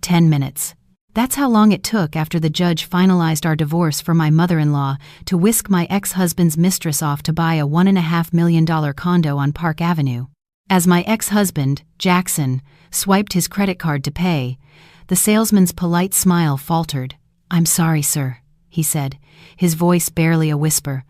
10 minutes. That's how long it took after the judge finalized our divorce for my mother-in-law to whisk my ex-husband's mistress off to buy a $1.5 million condo on Park Avenue. As my ex-husband, Jackson, swiped his credit card to pay, the salesman's polite smile faltered. "I'm sorry, sir," he said, his voice barely a whisper.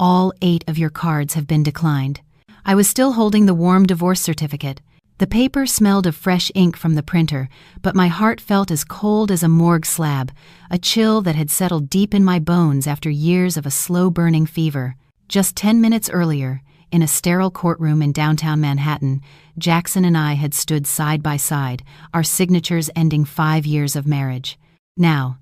"All 8 of your cards have been declined." I was still holding the warm divorce certificate. The paper smelled of fresh ink from the printer, but my heart felt as cold as a morgue slab, a chill that had settled deep in my bones after years of a slow-burning fever. Just 10 minutes earlier, in a sterile courtroom in downtown Manhattan, Jackson and I had stood side by side, our signatures ending 5 years of marriage. Now,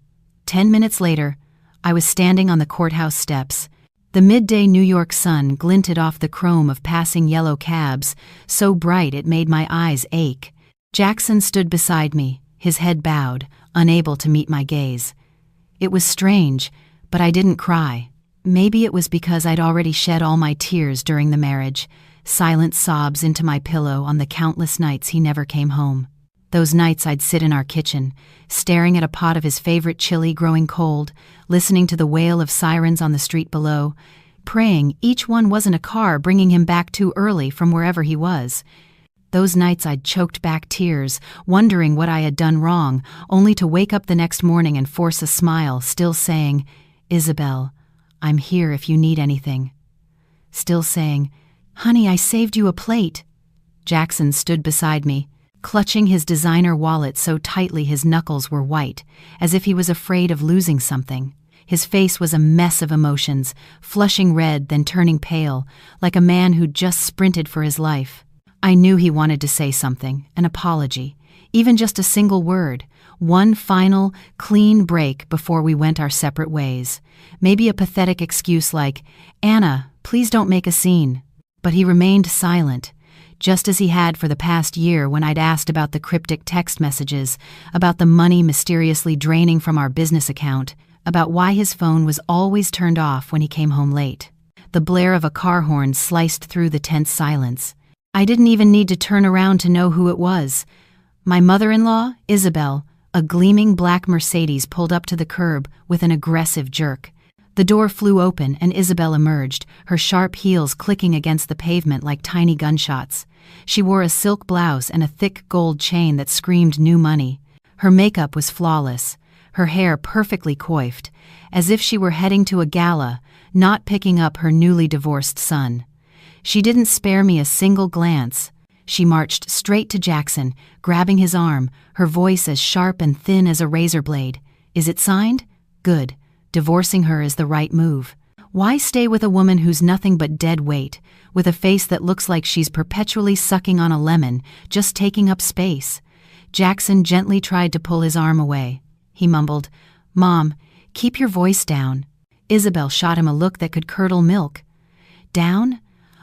10 minutes later, I was standing on the courthouse steps. The midday New York sun glinted off the chrome of passing yellow cabs, so bright it made my eyes ache. Jackson stood beside me, his head bowed, unable to meet my gaze. It was strange, but I didn't cry. Maybe it was because I'd already shed all my tears during the marriage, silent sobs into my pillow on the countless nights he never came home. Those nights I'd sit in our kitchen, staring at a pot of his favorite chili growing cold, listening to the wail of sirens on the street below, praying each one wasn't a car bringing him back too early from wherever he was. Those nights I'd choked back tears, wondering what I had done wrong, only to wake up the next morning and force a smile, still saying, "Isabel, I'm here if you need anything." Still saying, "Honey, I saved you a plate." Jackson stood beside me, clutching his designer wallet so tightly his knuckles were white, as if he was afraid of losing something. His face was a mess of emotions, flushing red then turning pale, like a man who'd just sprinted for his life. I knew he wanted to say something, an apology, even just a single word, one final, clean break before we went our separate ways. Maybe a pathetic excuse like, "Anna, please don't make a scene." But he remained silent, just as he had for the past year when I'd asked about the cryptic text messages, about the money mysteriously draining from our business account, about why his phone was always turned off when he came home late. The blare of a car horn sliced through the tense silence. I didn't even need to turn around to know who it was. My mother-in-law, Isabel, a gleaming black Mercedes pulled up to the curb with an aggressive jerk. The door flew open and Isabel emerged, her sharp heels clicking against the pavement like tiny gunshots. She wore a silk blouse and a thick gold chain that screamed new money. Her makeup was flawless, her hair perfectly coiffed, as if she were heading to a gala, not picking up her newly divorced son. She didn't spare me a single glance. She marched straight to Jackson, grabbing his arm, her voice as sharp and thin as a razor blade. "Is it signed? Good. Divorcing her is the right move. Why stay with a woman who's nothing but dead weight, with a face that looks like she's perpetually sucking on a lemon, just taking up space?" Jackson gently tried to pull his arm away. He mumbled, "Mom, keep your voice down." Isabel shot him a look that could curdle milk. "Down?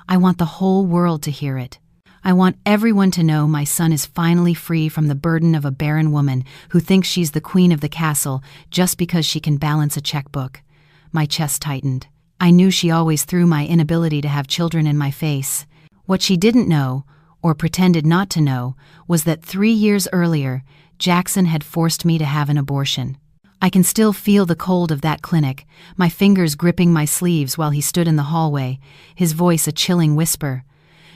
I want the whole world to hear it. I want everyone to know my son is finally free from the burden of a barren woman who thinks she's the queen of the castle just because she can balance a checkbook." My chest tightened. I knew she always threw my inability to have children in my face. What she didn't know, or pretended not to know, was that 3 years earlier, Jackson had forced me to have an abortion. I can still feel the cold of that clinic, my fingers gripping my sleeves while he stood in the hallway, his voice a chilling whisper.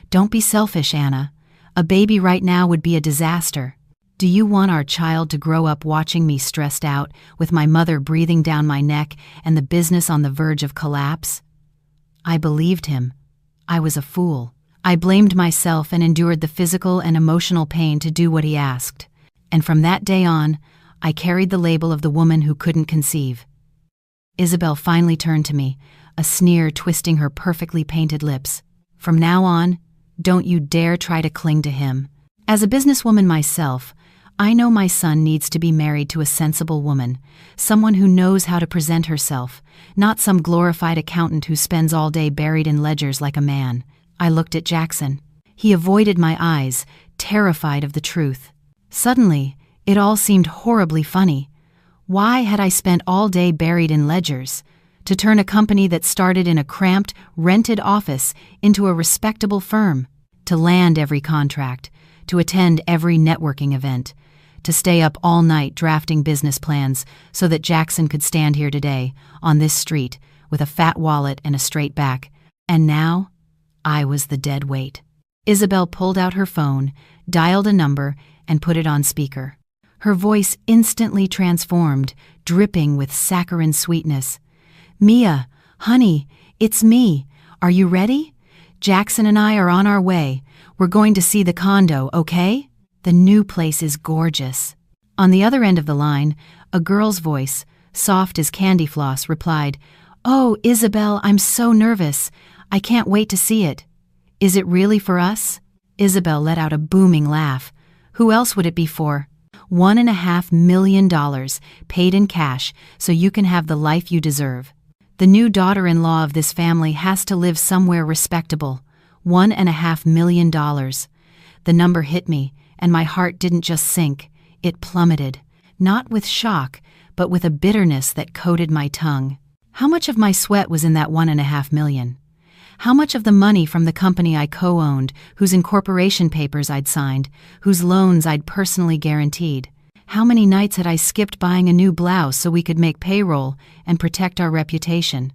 "Don't be selfish, Anna. A baby right now would be a disaster. Do you want our child to grow up watching me stressed out, with my mother breathing down my neck and the business on the verge of collapse?" I believed him. I was a fool. I blamed myself and endured the physical and emotional pain to do what he asked. And from that day on, I carried the label of the woman who couldn't conceive. Isabel finally turned to me, a sneer twisting her perfectly painted lips. "From now on, don't you dare try to cling to him. As a businesswoman myself, I know my son needs to be married to a sensible woman, someone who knows how to present herself, not some glorified accountant who spends all day buried in ledgers like a man." I looked at Jackson. He avoided my eyes, terrified of the truth. Suddenly, it all seemed horribly funny. Why had I spent all day buried in ledgers? To turn a company that started in a cramped, rented office into a respectable firm, to land every contract, to attend every networking event, to stay up all night drafting business plans so that Jackson could stand here today, on this street, with a fat wallet and a straight back. And now, I was the dead weight. Isabel pulled out her phone, dialed a number, and put it on speaker. Her voice instantly transformed, dripping with saccharine sweetness. "Mia, honey, it's me. Are you ready? Jackson and I are on our way. We're going to see the condo, okay? The new place is gorgeous." On the other end of the line, a girl's voice, soft as candy floss, replied, "Oh, Isabel, I'm so nervous. I can't wait to see it." "Is it really for us?" Isabel let out a booming laugh. "Who else would it be for? $1.5 million paid in cash so you can have the life you deserve. The new daughter-in-law of this family has to live somewhere respectable. $1.5 million. The number hit me, and my heart didn't just sink, it plummeted. Not with shock, but with a bitterness that coated my tongue. How much of my sweat was in that $1.5 million? How much of the money from the company I co-owned, whose incorporation papers I'd signed, whose loans I'd personally guaranteed? How many nights had I skipped buying a new blouse so we could make payroll and protect our reputation?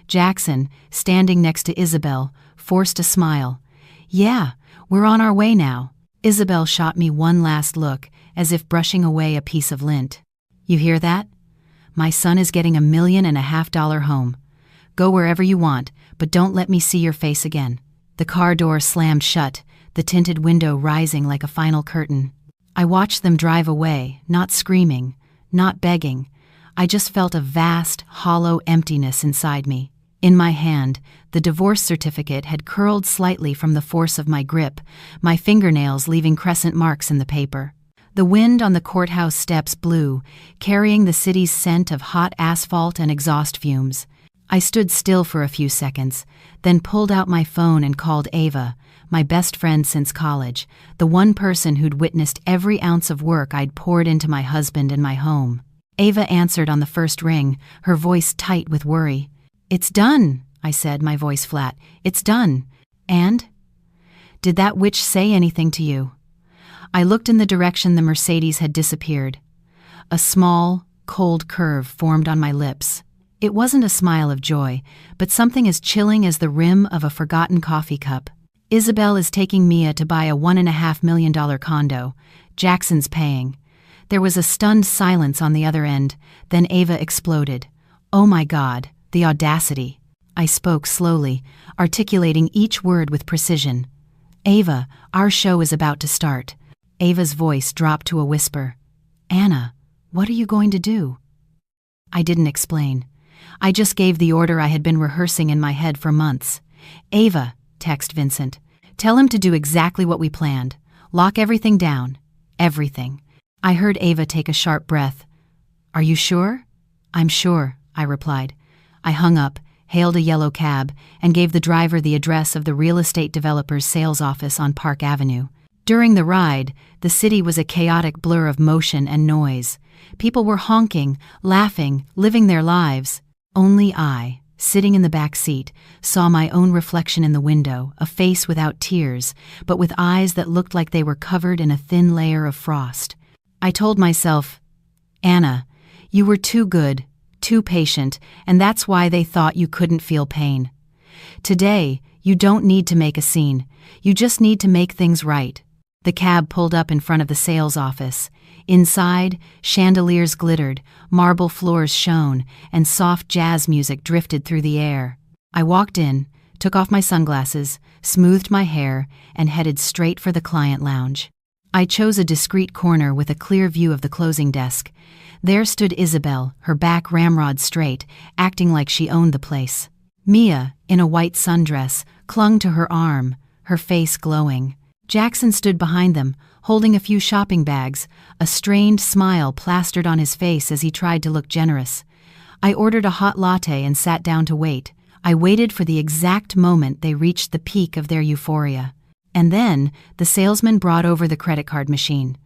Jackson, standing next to Isabel, forced a smile. "Yeah, we're on our way now." Isabel shot me one last look, as if brushing away a piece of lint. "You hear that? My son is getting $1.5 million home. Go wherever you want, but don't let me see your face again." The car door slammed shut, the tinted window rising like a final curtain. I watched them drive away, not screaming, not begging. I just felt a vast, hollow emptiness inside me. In my hand, the divorce certificate had curled slightly from the force of my grip, my fingernails leaving crescent marks in the paper. The wind on the courthouse steps blew, carrying the city's scent of hot asphalt and exhaust fumes. I stood still for a few seconds, then pulled out my phone and called Ava, my best friend since college, the one person who'd witnessed every ounce of work I'd poured into my husband and my home. Ava answered on the first ring, her voice tight with worry. "It's done," I said, my voice flat. "It's done. And? Did that witch say anything to you?" I looked in the direction the Mercedes had disappeared. A small, cold curve formed on my lips. It wasn't a smile of joy, but something as chilling as the rim of a forgotten coffee cup. "Isabel is taking Mia to buy a $1.5 million condo. Jackson's paying." There was a stunned silence on the other end, then Ava exploded. "Oh my God, the audacity." I spoke slowly, articulating each word with precision. "Ava, our show is about to start." Ava's voice dropped to a whisper. "Anna, what are you going to do?" I didn't explain. I just gave the order I had been rehearsing in my head for months. "Ava," text Vincent, "tell him to do exactly what we planned. Lock everything down. Everything." I heard Ava take a sharp breath. "Are you sure?" "I'm sure," I replied. I hung up, hailed a yellow cab, and gave the driver the address of the real estate developer's sales office on Park Avenue. During the ride, the city was a chaotic blur of motion and noise. People were honking, laughing, living their lives. Only I, sitting in the back seat, saw my own reflection in the window, a face without tears, but with eyes that looked like they were covered in a thin layer of frost. I told myself, "Anna, you were too good, too patient, and that's why they thought you couldn't feel pain. Today, you don't need to make a scene. You just need to make things right." The cab pulled up in front of the sales office. Inside, chandeliers glittered, marble floors shone, and soft jazz music drifted through the air. I walked in, took off my sunglasses, smoothed my hair, and headed straight for the client lounge. I chose a discreet corner with a clear view of the closing desk. There stood Isabel, her back ramrod straight, acting like she owned the place. Mia, in a white sundress, clung to her arm, her face glowing. Jackson stood behind them, holding a few shopping bags, a strained smile plastered on his face as he tried to look generous. I ordered a hot latte and sat down to wait. I waited for the exact moment they reached the peak of their euphoria. And then, the salesman brought over the credit card machine.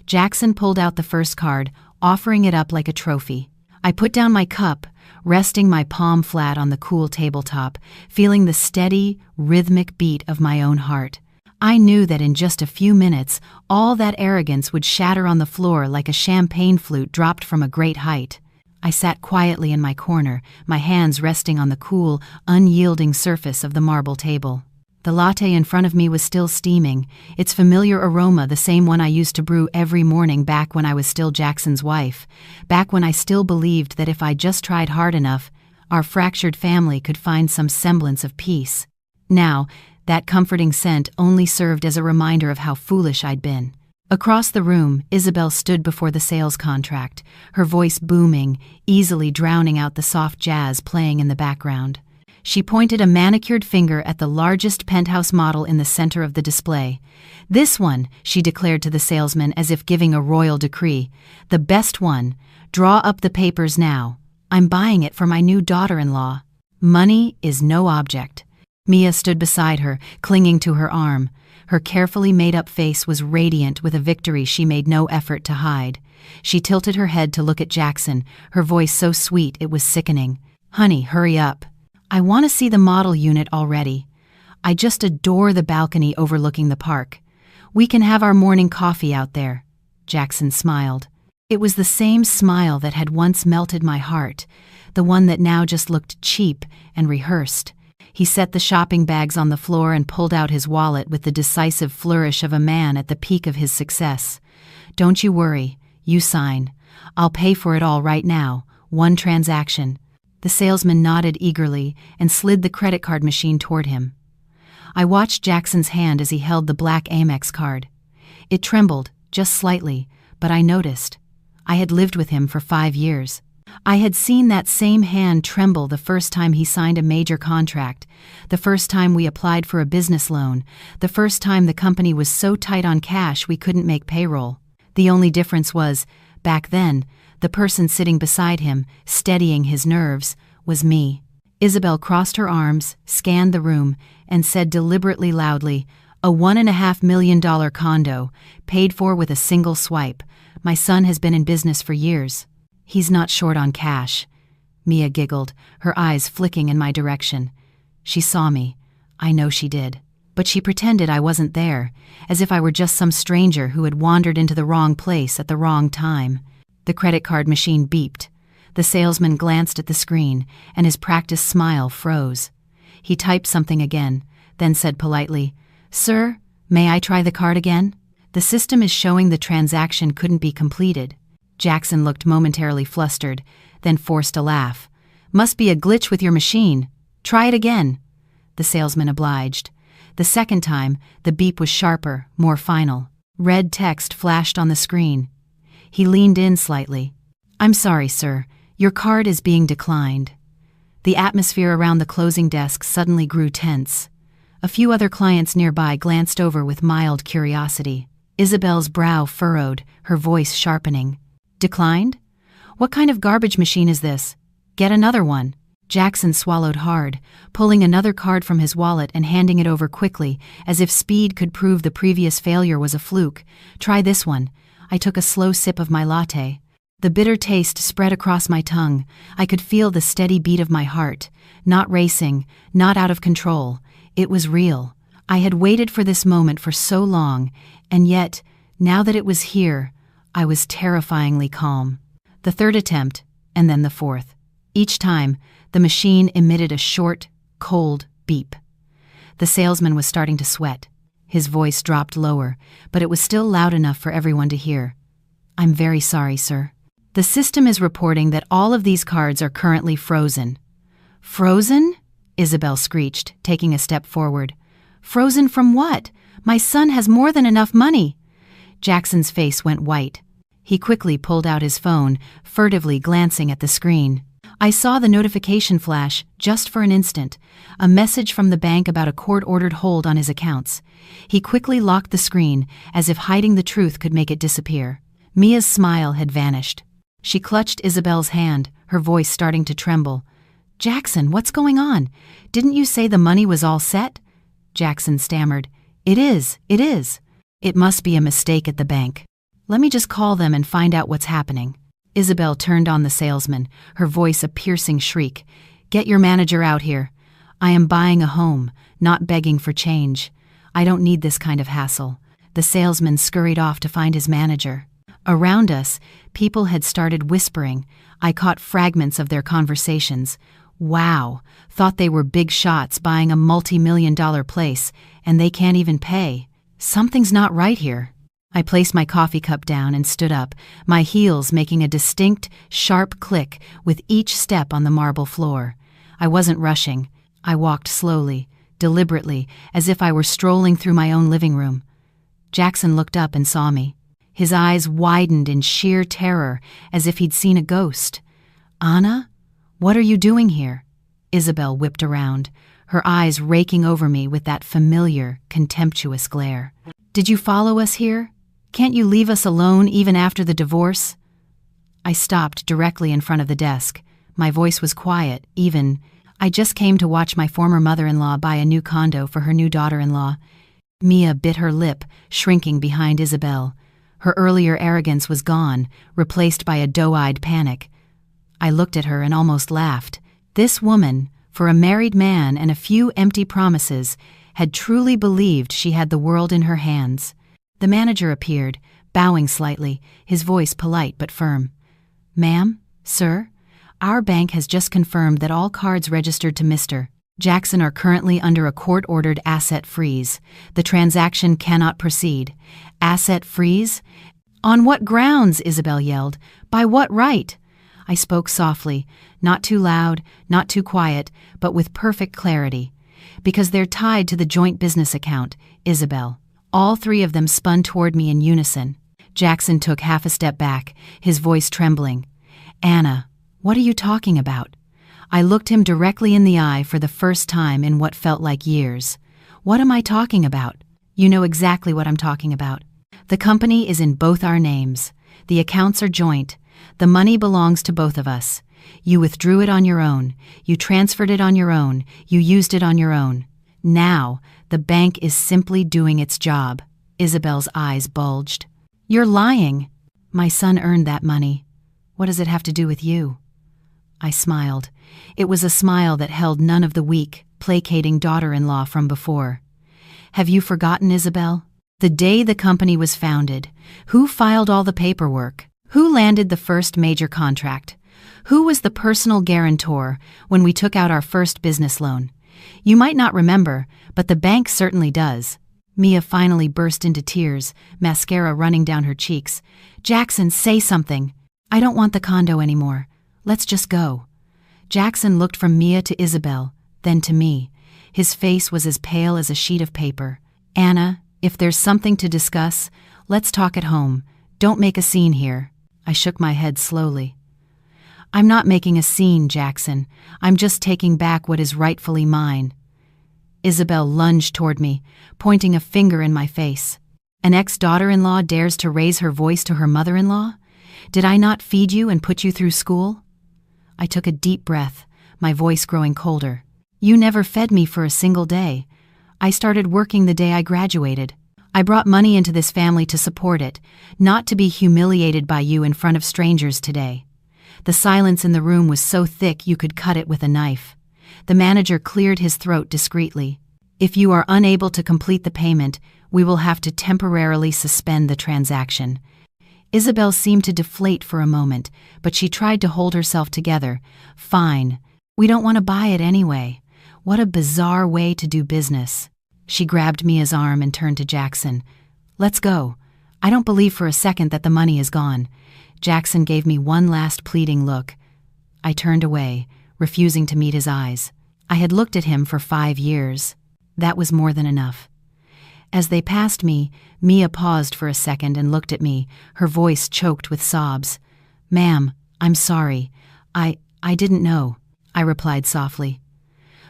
Jackson pulled out the first card, offering it up like a trophy. I put down my cup, resting my palm flat on the cool tabletop, feeling the steady, rhythmic beat of my own heart. I knew that in just a few minutes, all that arrogance would shatter on the floor like a champagne flute dropped from a great height. I sat quietly in my corner, my hands resting on the cool, unyielding surface of the marble table. The latte in front of me was still steaming, its familiar aroma the same one I used to brew every morning back when I was still Jackson's wife, back when I still believed that if I just tried hard enough, our fractured family could find some semblance of peace. Now, that comforting scent only served as a reminder of how foolish I'd been. Across the room, Isabel stood before the sales contract, her voice booming, easily drowning out the soft jazz playing in the background. She pointed a manicured finger at the largest penthouse model in the center of the display. "This one," she declared to the salesman as if giving a royal decree. "The best one. Draw up the papers now. I'm buying it for my new daughter-in-law." Money is no object. Mia stood beside her, clinging to her arm. Her carefully made-up face was radiant with a victory she made no effort to hide. She tilted her head to look at Jackson, her voice so sweet it was sickening. "Honey, hurry up. I want to see the model unit already. I just adore the balcony overlooking the park. We can have our morning coffee out there." Jackson smiled. It was the same smile that had once melted my heart, the one that now just looked cheap and rehearsed. He set the shopping bags on the floor and pulled out his wallet with the decisive flourish of a man at the peak of his success. "Don't you worry. You sign. I'll pay for it all right now. One transaction." The salesman nodded eagerly and slid the credit card machine toward him. I watched Jackson's hand as he held the black Amex card. It trembled, just slightly, but I noticed. I had lived with him for 5 years. I had seen that same hand tremble the first time he signed a major contract, the first time we applied for a business loan, the first time the company was so tight on cash we couldn't make payroll. The only difference was, back then, the person sitting beside him, steadying his nerves, was me. Isabel crossed her arms, scanned the room, and said deliberately loudly, "A $1.5 million condo, paid for with a single swipe. My son has been in business for years. He's not short on cash." Mia giggled, her eyes flicking in my direction. She saw me. I know she did. But she pretended I wasn't there, as if I were just some stranger who had wandered into the wrong place at the wrong time. The credit card machine beeped. The salesman glanced at the screen, and his practiced smile froze. He typed something again, then said politely, "Sir, may I try the card again? The system is showing the transaction couldn't be completed." Jackson looked momentarily flustered, then forced a laugh. "Must be a glitch with your machine. Try it again." The salesman obliged. The second time, the beep was sharper, more final. Red text flashed on the screen. He leaned in slightly. "I'm sorry, sir. Your card is being declined." The atmosphere around the closing desk suddenly grew tense. A few other clients nearby glanced over with mild curiosity. Isabel's brow furrowed, her voice sharpening. "Declined? What kind of garbage machine is this? Get another one." Jackson swallowed hard, pulling another card from his wallet and handing it over quickly, as if speed could prove the previous failure was a fluke. "Try this one." I took a slow sip of my latte. The bitter taste spread across my tongue. I could feel the steady beat of my heart, not racing, not out of control. It was real. I had waited for this moment for so long, and yet, now that it was here, I was terrifyingly calm. The third attempt, and then the fourth. Each time, the machine emitted a short, cold beep. The salesman was starting to sweat. His voice dropped lower, but it was still loud enough for everyone to hear. "I'm very sorry, sir. The system is reporting that all of these cards are currently frozen." "Frozen?" Isabel screeched, taking a step forward. "Frozen from what? My son has more than enough money." Jackson's face went white. He quickly pulled out his phone, furtively glancing at the screen. I saw the notification flash, just for an instant, a message from the bank about a court-ordered hold on his accounts. He quickly locked the screen, as if hiding the truth could make it disappear. Mia's smile had vanished. She clutched Isabel's hand, her voice starting to tremble. "Jackson, what's going on? Didn't you say the money was all set?" Jackson stammered. It is. It must be a mistake at the bank. Let me just call them and find out what's happening." Isabel turned on the salesman, her voice a piercing shriek. "Get your manager out here. I am buying a home, not begging for change. I don't need this kind of hassle." The salesman scurried off to find his manager. Around us, people had started whispering. I caught fragments of their conversations. "Wow, thought they were big shots buying a multi-million-dollar place, and they can't even pay. Something's not right here." I placed my coffee cup down and stood up, my heels making a distinct, sharp click with each step on the marble floor. I wasn't rushing. I walked slowly, deliberately, as if I were strolling through my own living room. Jackson looked up and saw me. His eyes widened in sheer terror, as if he'd seen a ghost. "Anna? What are you doing here?" Isabel whipped around, her eyes raking over me with that familiar, contemptuous glare. "Did you follow us here? Can't you leave us alone even after the divorce?" I stopped directly in front of the desk. My voice was quiet, even. "I just came to watch my former mother-in-law buy a new condo for her new daughter-in-law." Mia bit her lip, shrinking behind Isabel. Her earlier arrogance was gone, replaced by a doe-eyed panic. I looked at her and almost laughed. This woman, for a married man and a few empty promises, had truly believed she had the world in her hands. The manager appeared, bowing slightly, his voice polite but firm. "Ma'am, sir, our bank has just confirmed that all cards registered to Mr. Jackson are currently under a court-ordered asset freeze. The transaction cannot proceed." "Asset freeze? On what grounds?" Isabel yelled. "By what right?" I spoke softly, not too loud, not too quiet, but with perfect clarity. "Because they're tied to the joint business account, Isabel." All three of them spun toward me in unison. Jackson took half a step back, his voice trembling. "Anna, what are you talking about?" I looked him directly in the eye for the first time in what felt like years. "What am I talking about?" "You know exactly what I'm talking about. The company is in both our names. The accounts are joint. The money belongs to both of us. You withdrew it on your own. You transferred it on your own. You used it on your own. Now, the bank is simply doing its job." Isabel's eyes bulged. "You're lying." "My son earned that money. What does it have to do with you?" I smiled. It was a smile that held none of the weak, placating daughter-in-law from before. "Have you forgotten, Isabel? The day the company was founded, who filed all the paperwork? Who landed the first major contract? Who was the personal guarantor when we took out our first business loan? You might not remember, but the bank certainly does." Mia finally burst into tears, mascara running down her cheeks. "Jackson, say something." "I don't want the condo anymore. Let's just go." Jackson looked from Mia to Isabel, then to me. His face was as pale as a sheet of paper. "Anna, if there's something to discuss, let's talk at home. Don't make a scene here." I shook my head slowly. "I'm not making a scene, Jackson. I'm just taking back what is rightfully mine." Isabel lunged toward me, pointing a finger in my face. "An ex-daughter-in-law dares to raise her voice to her mother-in-law? Did I not feed you and put you through school?" I took a deep breath, my voice growing colder. "You never fed me for a single day. I started working the day I graduated. I brought money into this family to support it, not to be humiliated by you in front of strangers today." The silence in the room was so thick you could cut it with a knife. The manager cleared his throat discreetly. "If you are unable to complete the payment, we will have to temporarily suspend the transaction." Isabel seemed to deflate for a moment, but she tried to hold herself together. "Fine. We don't want to buy it anyway. What a bizarre way to do business." She grabbed Mia's arm and turned to Jackson. "Let's go. I don't believe for a second that the money is gone." Jackson gave me one last pleading look. I turned away, refusing to meet his eyes. I had looked at him for 5 years. That was more than enough. As they passed me, Mia paused for a second and looked at me, her voice choked with sobs. "Ma'am, I'm sorry. I didn't know," I replied softly.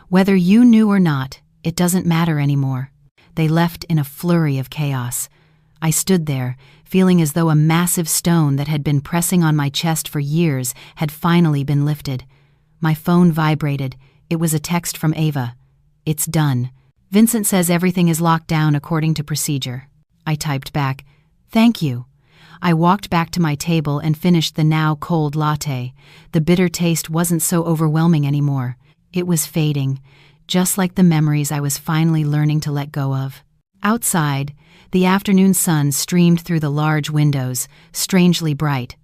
"Whether you knew or not, it doesn't matter anymore." They left in a flurry of chaos. I stood there, feeling as though a massive stone that had been pressing on my chest for years had finally been lifted. My phone vibrated. It was a text from Ava. "It's done. Vincent says everything is locked down according to procedure." I typed back, "Thank you." I walked back to my table and finished the now cold latte. The bitter taste wasn't so overwhelming anymore. It was fading, just like the memories I was finally learning to let go of. Outside, the afternoon sun streamed through the large windows, strangely bright.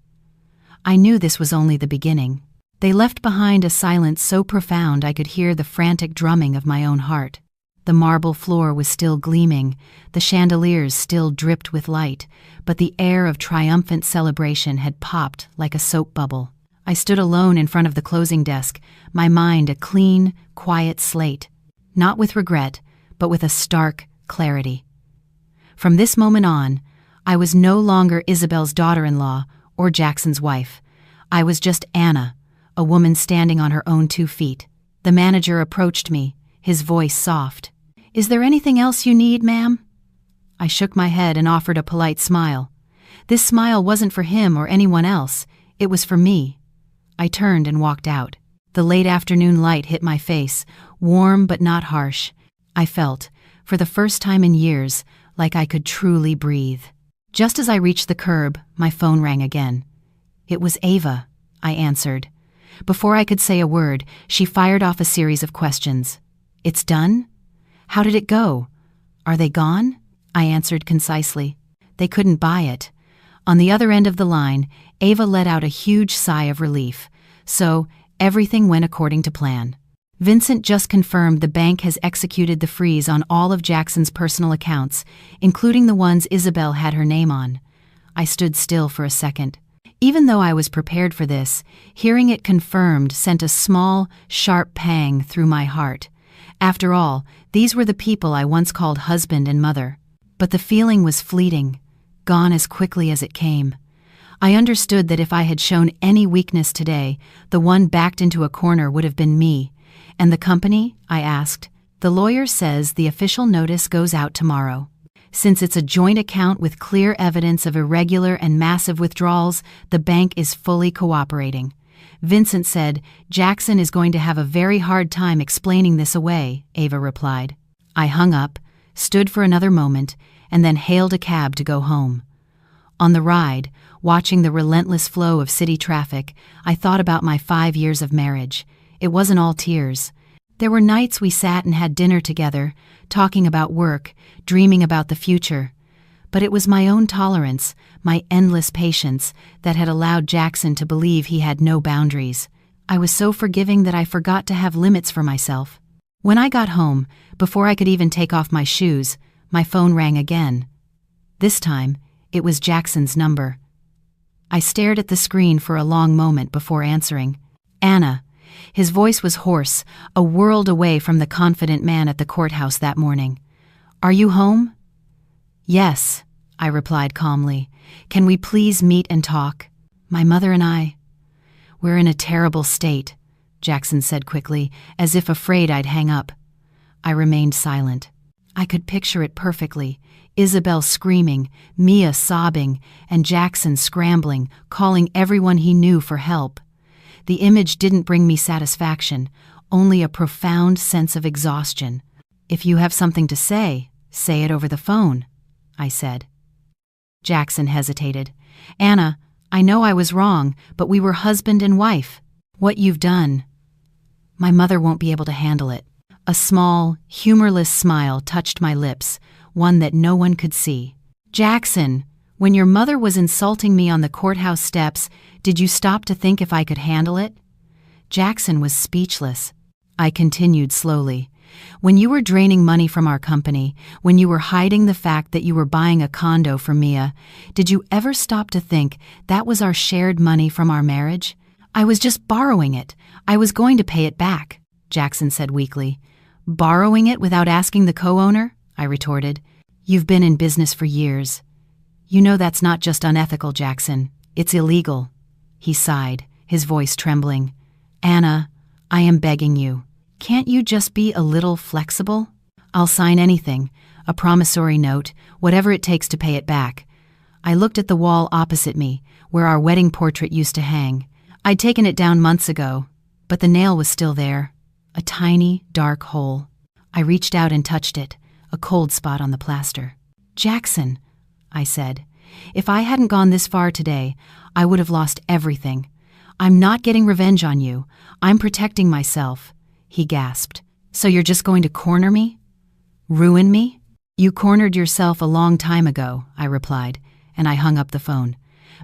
I knew this was only the beginning. They left behind a silence so profound I could hear the frantic drumming of my own heart. The marble floor was still gleaming, the chandeliers still dripped with light, but the air of triumphant celebration had popped like a soap bubble. I stood alone in front of the closing desk, my mind a clean, quiet slate, not with regret, but with a stark clarity. From this moment on, I was no longer Isabel's daughter-in-law or Jackson's wife. I was just Anna, a woman standing on her own 2 feet. The manager approached me, his voice soft. "Is there anything else you need, ma'am?" I shook my head and offered a polite smile. This smile wasn't for him or anyone else, it was for me. I turned and walked out. The late afternoon light hit my face, warm but not harsh. I felt, for the first time in years, like I could truly breathe. Just as I reached the curb, my phone rang again. It was Ava, I answered. Before I could say a word, she fired off a series of questions. "It's done? How did it go? Are they gone?" I answered concisely. They couldn't buy it. On the other end of the line, Ava let out a huge sigh of relief. So, everything went according to plan. Vincent just confirmed the bank has executed the freeze on all of Jackson's personal accounts, including the ones Isabel had her name on. I stood still for a second. Even though I was prepared for this, hearing it confirmed sent a small, sharp pang through my heart. After all, these were the people I once called husband and mother. But the feeling was fleeting, gone as quickly as it came. I understood that if I had shown any weakness today, the one backed into a corner would have been me. "And the company?" I asked. "The lawyer says the official notice goes out tomorrow. Since it's a joint account with clear evidence of irregular and massive withdrawals, the bank is fully cooperating." Vincent said, "Jackson is going to have a very hard time explaining this away," Ava replied. I hung up, stood for another moment, and then hailed a cab to go home. On the ride, watching the relentless flow of city traffic, I thought about my 5 years of marriage. It wasn't all tears. There were nights we sat and had dinner together, talking about work, dreaming about the future. But it was my own tolerance, my endless patience, that had allowed Jackson to believe he had no boundaries. I was so forgiving that I forgot to have limits for myself. When I got home, before I could even take off my shoes, my phone rang again. This time, it was Jackson's number. I stared at the screen for a long moment before answering. "Anna." His voice was hoarse, a world away from the confident man at the courthouse that morning. "Are you home?" "Yes," I replied calmly. "Can we please meet and talk? My mother and I, we're in a terrible state," Jackson said quickly, as if afraid I'd hang up. I remained silent. I could picture it perfectly. Isabel screaming, Mia sobbing, and Jackson scrambling, calling everyone he knew for help. The image didn't bring me satisfaction, only a profound sense of exhaustion. "If you have something to say it over the phone," I said. Jackson hesitated. "Anna, I know I was wrong, but we were husband and wife. What you've done, my mother won't be able to handle it." A small, humorless smile touched my lips, one that no one could see. "Jackson, when your mother was insulting me on the courthouse steps, did you stop to think if I could handle it?" Jackson was speechless. I continued slowly. "When you were draining money from our company, when you were hiding the fact that you were buying a condo for Mia, did you ever stop to think that was our shared money from our marriage? I was just borrowing it. I was going to pay it back," Jackson said weakly. "Borrowing it without asking the co-owner?" I retorted. "You've been in business for years. You know that's not just unethical, Jackson. It's illegal." He sighed, his voice trembling. "Anna, I am begging you. Can't you just be a little flexible? I'll sign anything, a promissory note, whatever it takes to pay it back." I looked at the wall opposite me, where our wedding portrait used to hang. I'd taken it down months ago, but the nail was still there, a tiny, dark hole. I reached out and touched it, a cold spot on the plaster. "Jackson," I said, "if I hadn't gone this far today, I would have lost everything. I'm not getting revenge on you. I'm protecting myself." He gasped. "So you're just going to corner me? Ruin me?" You cornered yourself a long time ago, I replied, and I hung up the phone.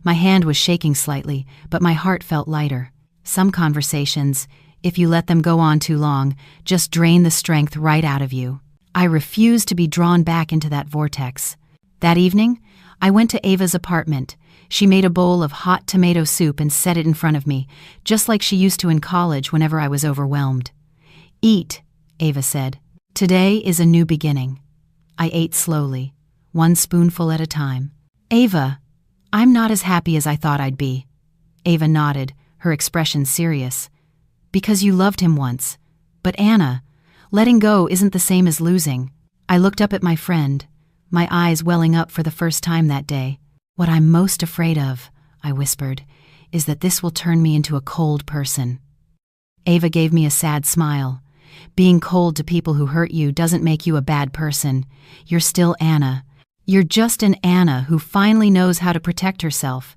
My hand was shaking slightly, but my heart felt lighter. Some conversations, if you let them go on too long, just drain the strength right out of you. I refused to be drawn back into that vortex. That evening, I went to Ava's apartment. She made a bowl of hot tomato soup and set it in front of me, just like she used to in college whenever I was overwhelmed. Eat, Ava said. Today is a new beginning. I ate slowly, one spoonful at a time. Ava, I'm not as happy as I thought I'd be. Ava nodded, her expression serious. Because you loved him once. But Anna, letting go isn't the same as losing. I looked up at my friend, my eyes welling up for the first time that day. What I'm most afraid of, I whispered, is that this will turn me into a cold person. Ava gave me a sad smile. Being cold to people who hurt you doesn't make you a bad person. You're still Anna. You're just an Anna who finally knows how to protect herself.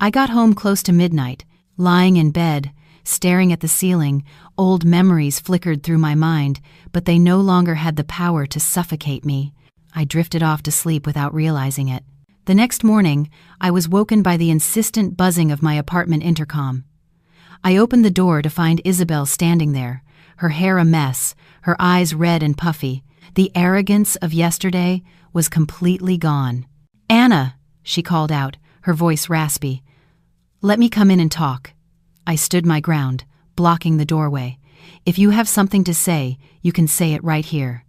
I got home close to midnight, lying in bed, staring at the ceiling. Old memories flickered through my mind, but they no longer had the power to suffocate me. I drifted off to sleep without realizing it. The next morning, I was woken by the insistent buzzing of my apartment intercom. I opened the door to find Isabel standing there, her hair a mess, her eyes red and puffy. The arrogance of yesterday was completely gone. Anna, she called out, her voice raspy. Let me come in and talk. I stood my ground, blocking the doorway. If you have something to say, you can say it right here.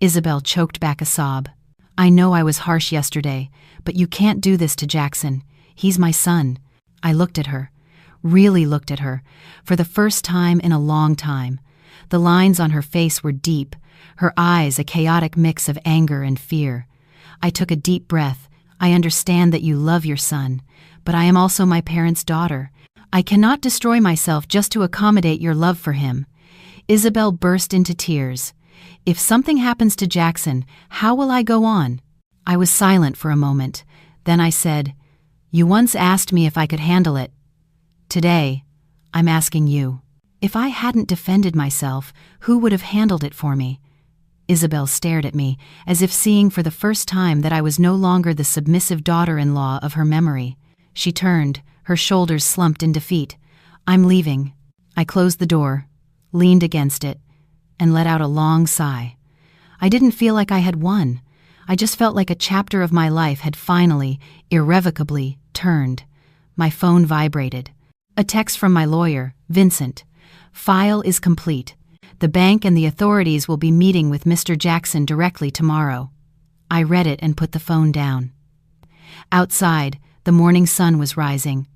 Isabel choked back a sob. I know I was harsh yesterday, but you can't do this to Jackson. He's my son. I looked at her, really looked at her, for the first time in a long time. The lines on her face were deep, her eyes a chaotic mix of anger and fear. I took a deep breath. I understand that you love your son, but I am also my parents' daughter. I cannot destroy myself just to accommodate your love for him. Isabel burst into tears. If something happens to Jackson, how will I go on? I was silent for a moment. Then I said, You once asked me if I could handle it. Today, I'm asking you. If I hadn't defended myself, who would have handled it for me? Isabel stared at me, as if seeing for the first time that I was no longer the submissive daughter-in-law of her memory. She turned, her shoulders slumped in defeat. I'm leaving. I closed the door, leaned against it, and let out a long sigh. I didn't feel like I had won. I just felt like a chapter of my life had finally, irrevocably, turned. My phone vibrated. A text from my lawyer, Vincent. File is complete. The bank and the authorities will be meeting with Mr. Jackson directly tomorrow. I read it and put the phone down. Outside, the morning sun was rising.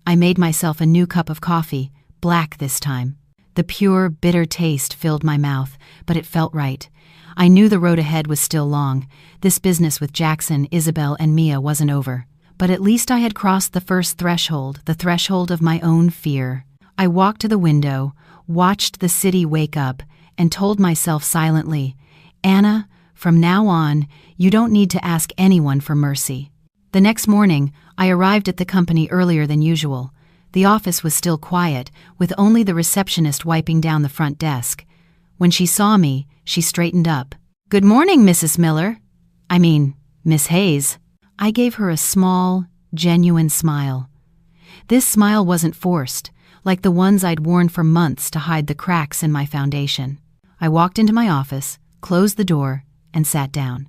I made myself a new cup of coffee, black this time. The pure, bitter taste filled my mouth, but it felt right. I knew the road ahead was still long. This business with Jackson, Isabel, and Mia wasn't over. But at least I had crossed the first threshold, the threshold of my own fear. I walked to the window, watched the city wake up, and told myself silently, Anna, from now on, you don't need to ask anyone for mercy. The next morning, I arrived at the company earlier than usual. The office was still quiet, with only the receptionist wiping down the front desk. When she saw me, she straightened up. Good morning, Mrs. Miller. Miss Hayes. I gave her a small, genuine smile. This smile wasn't forced, like the ones I'd worn for months to hide the cracks in my foundation. I walked into my office, closed the door, and sat down.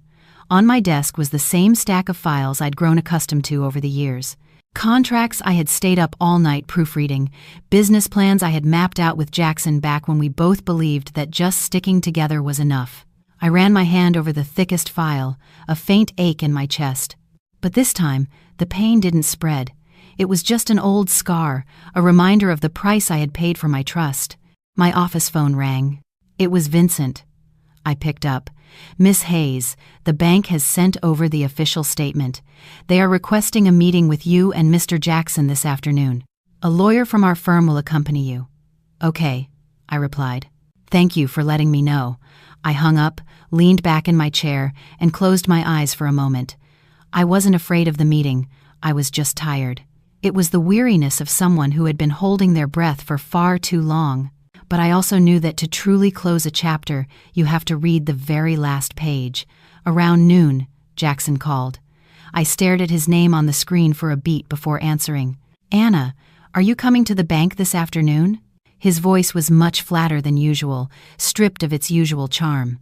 On my desk was the same stack of files I'd grown accustomed to over the years. Contracts I had stayed up all night proofreading, business plans I had mapped out with Jackson back when we both believed that just sticking together was enough. I ran my hand over the thickest file, a faint ache in my chest. But this time, the pain didn't spread. It was just an old scar, a reminder of the price I had paid for my trust. My office phone rang. It was Vincent. I picked up. Miss Hayes, the bank has sent over the official statement. They are requesting a meeting with you and Mr. Jackson this afternoon. A lawyer from our firm will accompany you. Okay, I replied. Thank you for letting me know. I hung up, leaned back in my chair, and closed my eyes for a moment. I wasn't afraid of the meeting. I was just tired. It was the weariness of someone who had been holding their breath for far too long. But I also knew that to truly close a chapter, you have to read the very last page. "Around noon," Jackson called. I stared at his name on the screen for a beat before answering. "Anna, are you coming to the bank this afternoon?" His voice was much flatter than usual, stripped of its usual charm.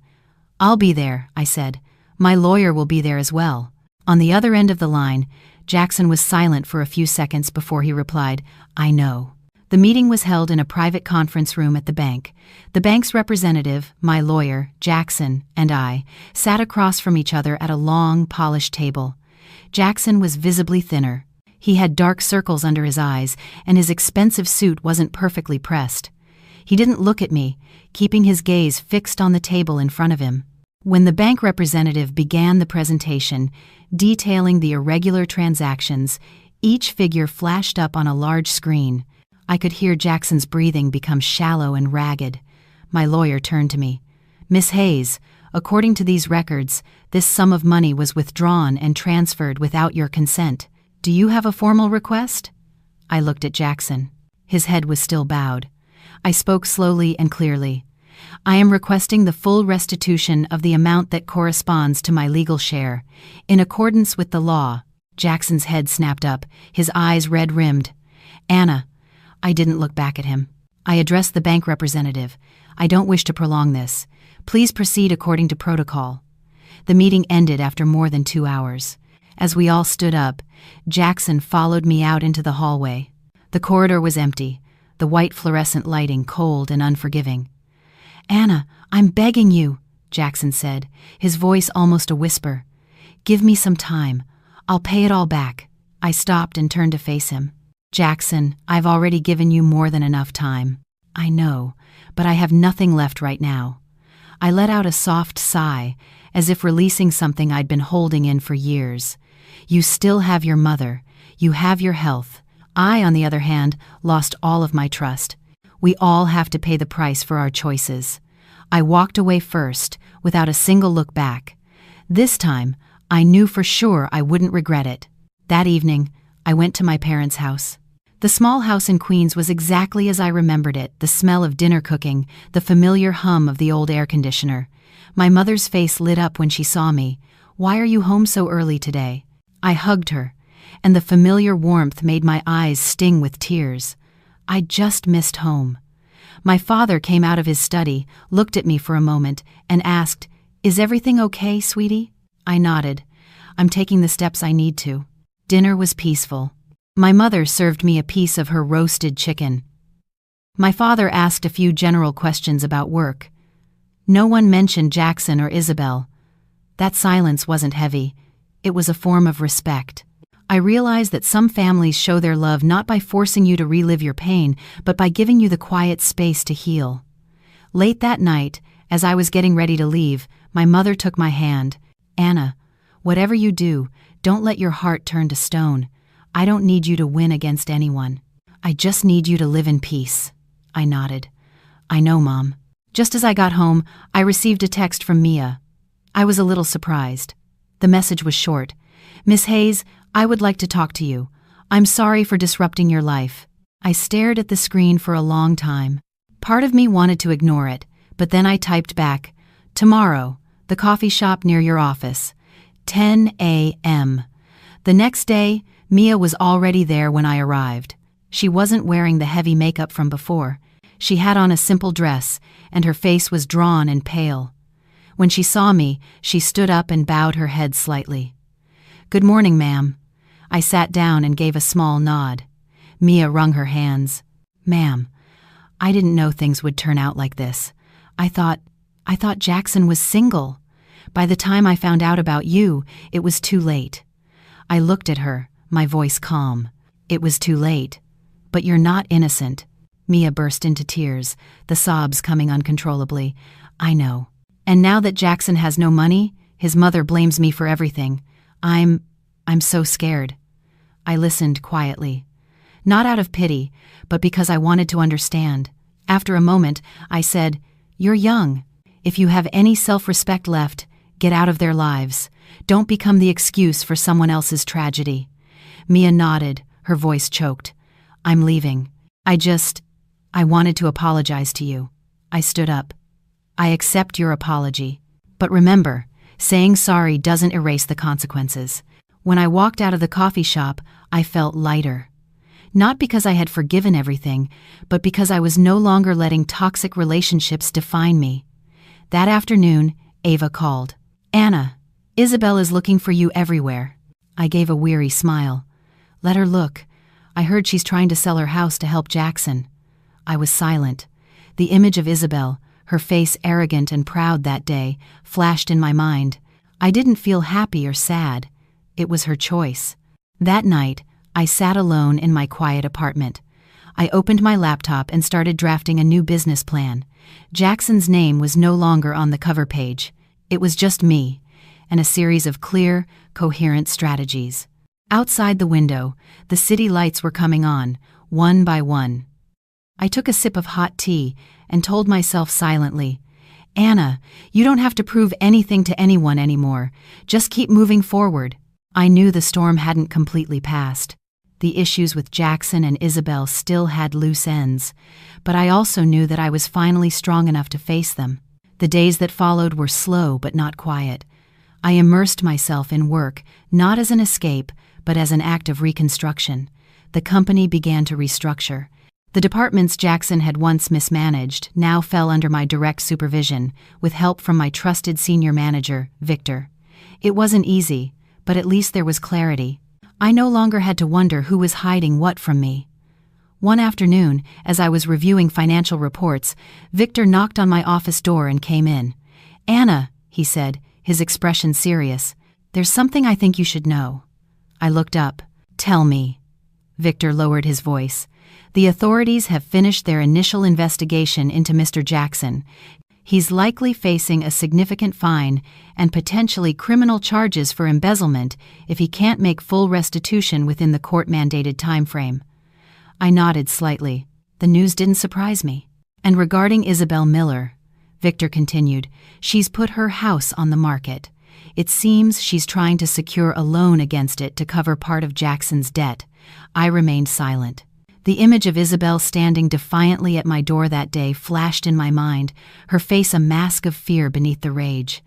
"I'll be there," I said. "My lawyer will be there as well." On the other end of the line, Jackson was silent for a few seconds before he replied, "I know." The meeting was held in a private conference room at the bank. The bank's representative, my lawyer, Jackson, and I sat across from each other at a long, polished table. Jackson was visibly thinner. He had dark circles under his eyes, and his expensive suit wasn't perfectly pressed. He didn't look at me, keeping his gaze fixed on the table in front of him. When the bank representative began the presentation, detailing the irregular transactions, each figure flashed up on a large screen. I could hear Jackson's breathing become shallow and ragged. My lawyer turned to me. "Miss Hayes, according to these records, this sum of money was withdrawn and transferred without your consent. Do you have a formal request?" I looked at Jackson. His head was still bowed. I spoke slowly and clearly. "I am requesting the full restitution of the amount that corresponds to my legal share, in accordance with the law." Jackson's head snapped up, his eyes red-rimmed. "Anna," I didn't look back at him. I addressed the bank representative. "I don't wish to prolong this. Please proceed according to protocol." The meeting ended after more than 2 hours. As we all stood up, Jackson followed me out into the hallway. The corridor was empty, the white fluorescent lighting cold and unforgiving. "Anna, I'm begging you," Jackson said, his voice almost a whisper. "Give me some time. I'll pay it all back." I stopped and turned to face him. "Jackson, I've already given you more than enough time." "I know, but I have nothing left right now." I let out a soft sigh, as if releasing something I'd been holding in for years. "You still have your mother. You have your health. I, on the other hand, lost all of my trust. We all have to pay the price for our choices." I walked away first, without a single look back. This time, I knew for sure I wouldn't regret it. That evening, I went to my parents' house. The small house in Queens was exactly as I remembered it, the smell of dinner cooking, the familiar hum of the old air conditioner. My mother's face lit up when she saw me. "Why are you home so early today?" I hugged her, and the familiar warmth made my eyes sting with tears. I just missed home. My father came out of his study, looked at me for a moment, and asked, "Is everything okay, sweetie?" I nodded. "I'm taking the steps I need to." Dinner was peaceful. My mother served me a piece of her roasted chicken. My father asked a few general questions about work. No one mentioned Jackson or Isabel. That silence wasn't heavy. It was a form of respect. I realized that some families show their love not by forcing you to relive your pain, but by giving you the quiet space to heal. Late that night, as I was getting ready to leave, my mother took my hand. "Anna, whatever you do, don't let your heart turn to stone. I don't need you to win against anyone. I just need you to live in peace." I nodded. "I know, Mom." Just as I got home, I received a text from Mia. I was a little surprised. The message was short. "Miss Hayes, I would like to talk to you. I'm sorry for disrupting your life." I stared at the screen for a long time. Part of me wanted to ignore it, but then I typed back, "Tomorrow, the coffee shop near your office, 10 a.m. The next day, Mia was already there when I arrived. She wasn't wearing the heavy makeup from before. She had on a simple dress, and her face was drawn and pale. When she saw me, she stood up and bowed her head slightly. "Good morning, ma'am." I sat down and gave a small nod. Mia wrung her hands. "Ma'am, I didn't know things would turn out like this. I thought Jackson was single. By the time I found out about you, it was too late." I looked at her, my voice calm. "It was too late. But you're not innocent." Mia burst into tears, the sobs coming uncontrollably. "I know. And now that Jackson has no money, his mother blames me for everything. I'm so scared." I listened quietly. Not out of pity, but because I wanted to understand. After a moment, I said, "You're young. If you have any self-respect left, get out of their lives. Don't become the excuse for someone else's tragedy." Mia nodded, her voice choked. "I'm leaving. I wanted to apologize to you." I stood up. "I accept your apology. But remember, Saying sorry doesn't erase the consequences. When I walked out of the coffee shop, I felt lighter. Not because I had forgiven everything, but because I was no longer letting toxic relationships define me. That afternoon, Ava called. "Anna, Isabel is looking for you everywhere." I gave a weary smile. "Let her look. I heard she's trying to sell her house to help Jackson." I was silent. The image of Isabel, her face arrogant and proud that day, flashed in my mind. I didn't feel happy or sad. It was her choice. That night, I sat alone in my quiet apartment. I opened my laptop and started drafting a new business plan. Jackson's name was no longer on the cover page. It was just me, and a series of clear, coherent strategies. Outside the window, the city lights were coming on, one by one. I took a sip of hot tea and told myself silently, "Anna, you don't have to prove anything to anyone anymore. Just keep moving forward." I knew the storm hadn't completely passed. The issues with Jackson and Isabel still had loose ends, but I also knew that I was finally strong enough to face them. The days that followed were slow but not quiet. I immersed myself in work, not as an escape, but as an act of reconstruction. The company began to restructure. The departments Jackson had once mismanaged now fell under my direct supervision, with help from my trusted senior manager, Victor. It wasn't easy, but at least there was clarity. I no longer had to wonder who was hiding what from me. One afternoon, as I was reviewing financial reports, Victor knocked on my office door and came in. "Anna," he said, his expression serious, "there's something I think you should know." I looked up. "Tell me." Victor lowered his voice. "The authorities have finished their initial investigation into Mr. Jackson. He's likely facing a significant fine and potentially criminal charges for embezzlement if he can't make full restitution within the court-mandated time frame." I nodded slightly. The news didn't surprise me. "And regarding Isabel Miller," Victor continued, "she's put her house on the market. It seems she's trying to secure a loan against it to cover part of Jackson's debt." I remained silent. The image of Isabel standing defiantly at my door that day flashed in my mind, her face a mask of fear beneath the rage.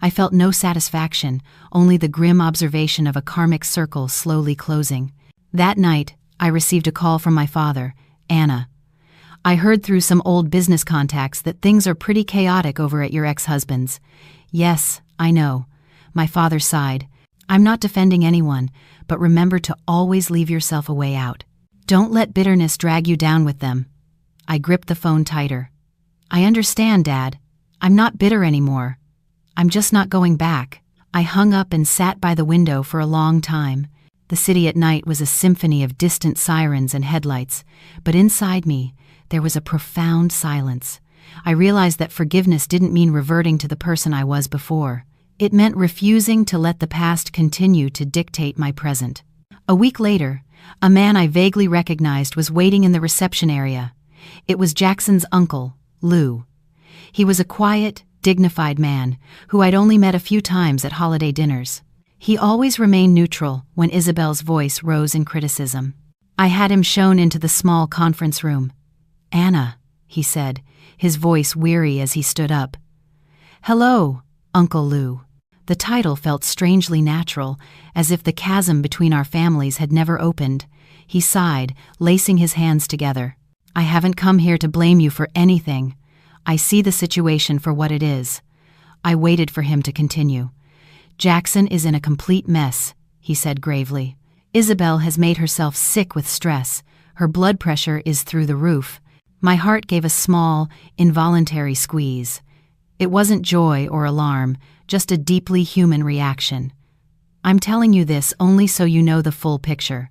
I felt no satisfaction, only the grim observation of a karmic circle slowly closing. That night, I received a call from my father, "Anna, I heard through some old business contacts that things are pretty chaotic over at your ex-husband's." "Yes, I know." My father sighed. "I'm not defending anyone, but remember to always leave yourself a way out. Don't let bitterness drag you down with them." I gripped the phone tighter. "I understand, Dad. I'm not bitter anymore. I'm just not going back." I hung up and sat by the window for a long time. The city at night was a symphony of distant sirens and headlights, but inside me, there was a profound silence. I realized that forgiveness didn't mean reverting to the person I was before. It meant refusing to let the past continue to dictate my present. A week later, a man I vaguely recognized was waiting in the reception area. It was Jackson's uncle, Lou. He was a quiet, dignified man who I'd only met a few times at holiday dinners. He always remained neutral when Isabel's voice rose in criticism. I had him shown into the small conference room. "Anna," he said, his voice weary as he stood up. "Hello, Uncle Lou." The title felt strangely natural, as if the chasm between our families had never opened. He sighed, lacing his hands together. "I haven't come here to blame you for anything. I see the situation for what it is." I waited for him to continue. "Jackson is in a complete mess," he said gravely. "Isabel has made herself sick with stress. Her blood pressure is through the roof." My heart gave a small, involuntary squeeze. It wasn't joy or alarm, just a deeply human reaction. "I'm telling you this only so you know the full picture."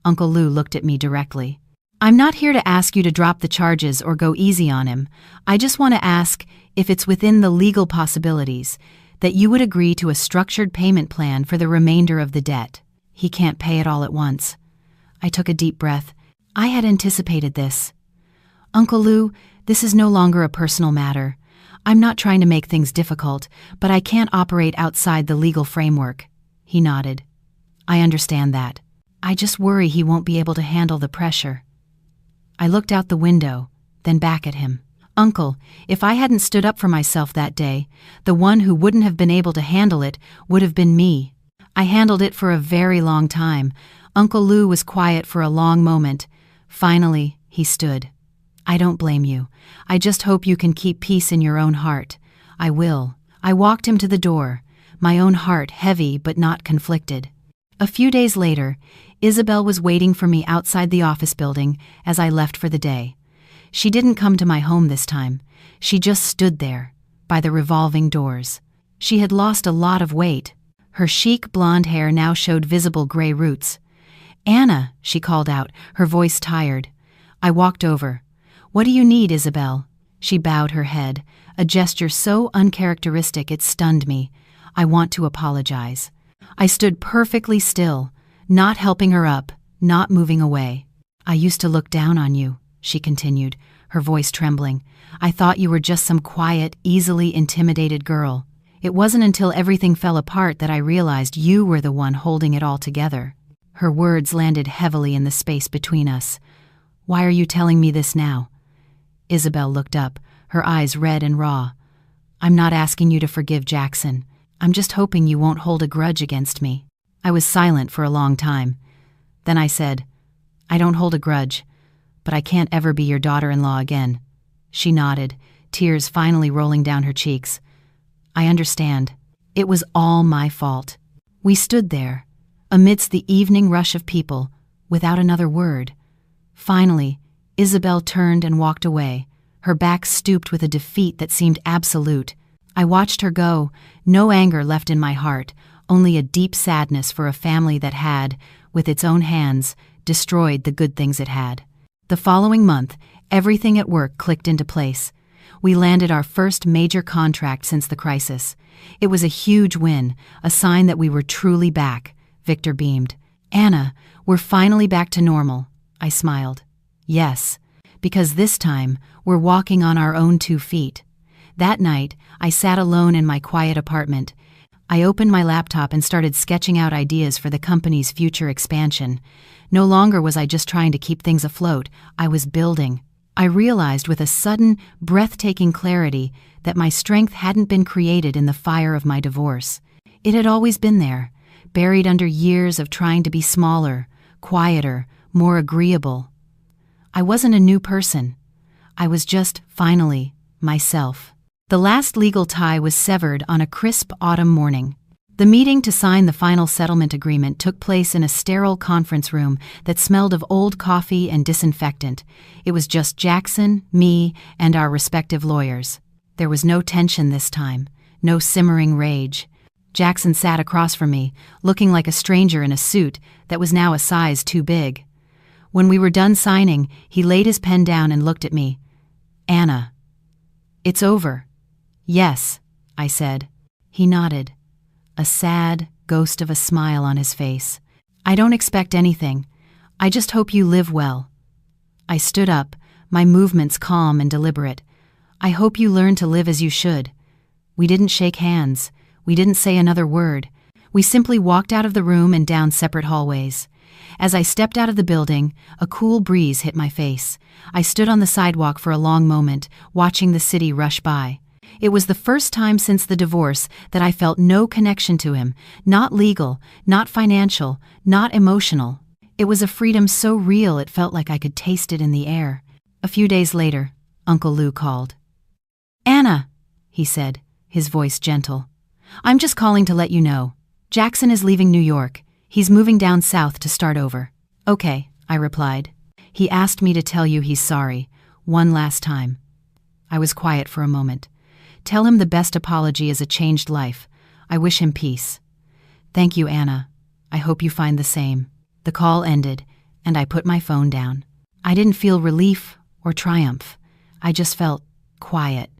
Uncle Lou looked at me directly. "I'm not here to ask you to drop the charges or go easy on him. I just want to ask, if it's within the legal possibilities, that you would agree to a structured payment plan for the remainder of the debt. He can't pay it all at once." I took a deep breath. I had anticipated this. "Uncle Lou, this is no longer a personal matter. I'm not trying to make things difficult, but I can't operate outside the legal framework." He nodded. "I understand that. I just worry he won't be able to handle the pressure." I looked out the window, then back at him. Uncle, if I hadn't stood up for myself that day, the one who wouldn't have been able to handle it would have been me. I handled it for a very long time. Uncle Lou was quiet for a long moment. Finally, he stood. I don't blame you. I just hope you can keep peace in your own heart. I will. I walked him to the door, my own heart heavy but not conflicted. A few days later, Isabel was waiting for me outside the office building as I left for the day. She didn't come to my home this time. She just stood there, by the revolving doors. She had lost a lot of weight. Her chic blonde hair now showed visible gray roots. "Anna," she called out, her voice tired. I walked over. "What do you need, Isabel?" She bowed her head, a gesture so uncharacteristic it stunned me. "I want to apologize." I stood perfectly still, not helping her up, not moving away. "I used to look down on you," she continued, her voice trembling. "I thought you were just some quiet, easily intimidated girl. It wasn't until everything fell apart that I realized you were the one holding it all together." Her words landed heavily in the space between us. "Why are you telling me this now?" Isabel looked up, her eyes red and raw. "I'm not asking you to forgive Jackson. I'm just hoping you won't hold a grudge against me." I was silent for a long time. Then I said, "I don't hold a grudge, but I can't ever be your daughter-in-law again." She nodded, tears finally rolling down her cheeks. "I understand. It was all my fault." We stood there, amidst the evening rush of people, without another word. Finally, Isabel turned and walked away, her back stooped with a defeat that seemed absolute. I watched her go, no anger left in my heart, only a deep sadness for a family that had, with its own hands, destroyed the good things it had. The following month, everything at work clicked into place. We landed our first major contract since the crisis. It was a huge win, a sign that we were truly back. Victor beamed. "Anna, we're finally back to normal." I smiled. "Yes, because this time, we're walking on our own 2 feet." That night, I sat alone in my quiet apartment. I opened my laptop and started sketching out ideas for the company's future expansion. No longer was I just trying to keep things afloat, I was building. I realized with a sudden, breathtaking clarity that my strength hadn't been created in the fire of my divorce. It had always been there, buried under years of trying to be smaller, quieter, more agreeable. I wasn't a new person. I was just, finally, myself. The last legal tie was severed on a crisp autumn morning. The meeting to sign the final settlement agreement took place in a sterile conference room that smelled of old coffee and disinfectant. It was just Jackson, me, and our respective lawyers. There was no tension this time, no simmering rage. Jackson sat across from me, looking like a stranger in a suit that was now a size too big. When we were done signing, he laid his pen down and looked at me. "Anna, it's over." "Yes," I said. He nodded, a sad ghost of a smile on his face. "I don't expect anything. I just hope you live well." I stood up, my movements calm and deliberate. "I hope you learn to live as you should." We didn't shake hands. We didn't say another word. We simply walked out of the room and down separate hallways. As I stepped out of the building, a cool breeze hit my face. I stood on the sidewalk for a long moment, watching the city rush by. It was the first time since the divorce that I felt no connection to him, not legal, not financial, not emotional. It was a freedom so real it felt like I could taste it in the air. A few days later, Uncle Lou called. "Anna," he said, his voice gentle. "I'm just calling to let you know. Jackson is leaving New York. He's moving down south to start over." "Okay," I replied. "He asked me to tell you he's sorry, one last time." I was quiet for a moment. "Tell him the best apology is a changed life. I wish him peace." "Thank you, Anna. I hope you find the same." The call ended, and I put my phone down. I didn't feel relief or triumph. I just felt quiet.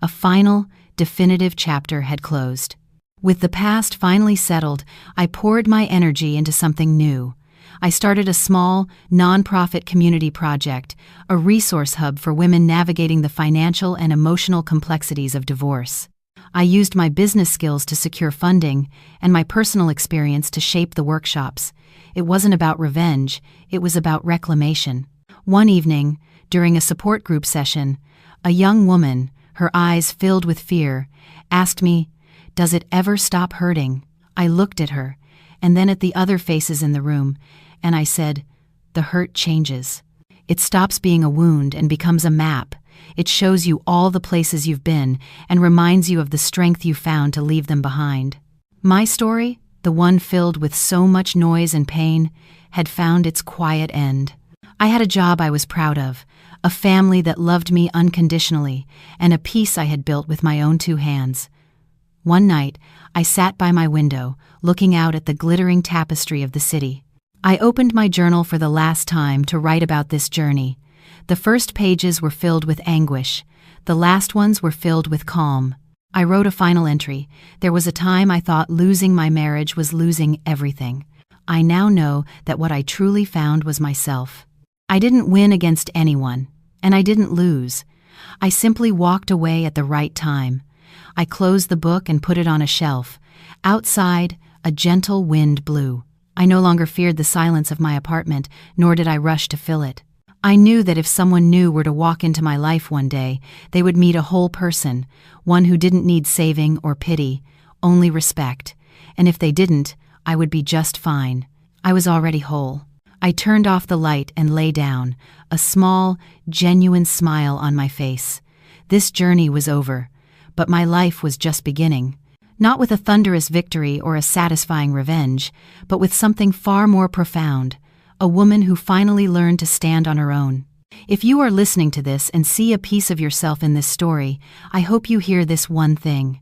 A final, definitive chapter had closed. With the past finally settled, I poured my energy into something new. I started a small, nonprofit community project, a resource hub for women navigating the financial and emotional complexities of divorce. I used my business skills to secure funding and my personal experience to shape the workshops. It wasn't about revenge, it was about reclamation. One evening, during a support group session, A young woman, her eyes filled with fear, asked me, "Does it ever stop hurting?" I looked at her, and then at the other faces in the room, and I said, "The hurt changes. It stops being a wound and becomes a map. It shows you all the places you've been and reminds you of the strength you found to leave them behind." My story, the one filled with so much noise and pain, had found its quiet end. I had a job I was proud of, a family that loved me unconditionally, and a peace I had built with my own two hands. One night, I sat by my window, looking out at the glittering tapestry of the city. I opened my journal for the last time to write about this journey. The first pages were filled with anguish. The last ones were filled with calm. I wrote a final entry. There was a time I thought losing my marriage was losing everything. I now know that what I truly found was myself. I didn't win against anyone, and I didn't lose. I simply walked away at the right time. I closed the book and put it on a shelf. Outside, a gentle wind blew. I no longer feared the silence of my apartment, nor did I rush to fill it. I knew that if someone new were to walk into my life one day, they would meet a whole person, one who didn't need saving or pity, only respect. And if they didn't, I would be just fine. I was already whole. I turned off the light and lay down, a small, genuine smile on my face. This journey was over, but my life was just beginning. Not with a thunderous victory or a satisfying revenge, but with something far more profound, a woman who finally learned to stand on her own. If you are listening to this and see a piece of yourself in this story, I hope you hear this one thing.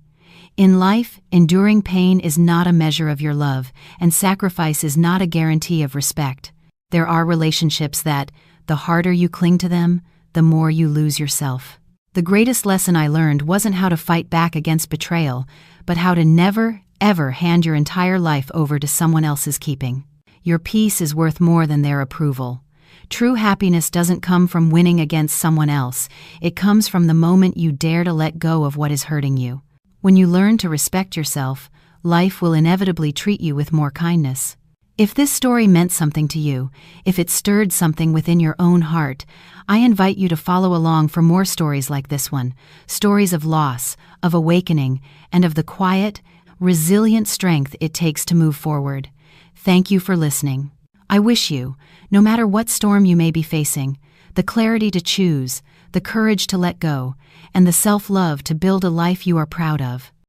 In life, enduring pain is not a measure of your love, and sacrifice is not a guarantee of respect. There are relationships that, the harder you cling to them, the more you lose yourself. The greatest lesson I learned wasn't how to fight back against betrayal, but how to never, ever hand your entire life over to someone else's keeping. Your peace is worth more than their approval. True happiness doesn't come from winning against someone else. It comes from the moment you dare to let go of what is hurting you. When you learn to respect yourself, life will inevitably treat you with more kindness. If this story meant something to you, if it stirred something within your own heart, I invite you to follow along for more stories like this one, stories of loss, of awakening, and of the quiet, resilient strength it takes to move forward. Thank you for listening. I wish you, no matter what storm you may be facing, the clarity to choose, the courage to let go, and the self-love to build a life you are proud of.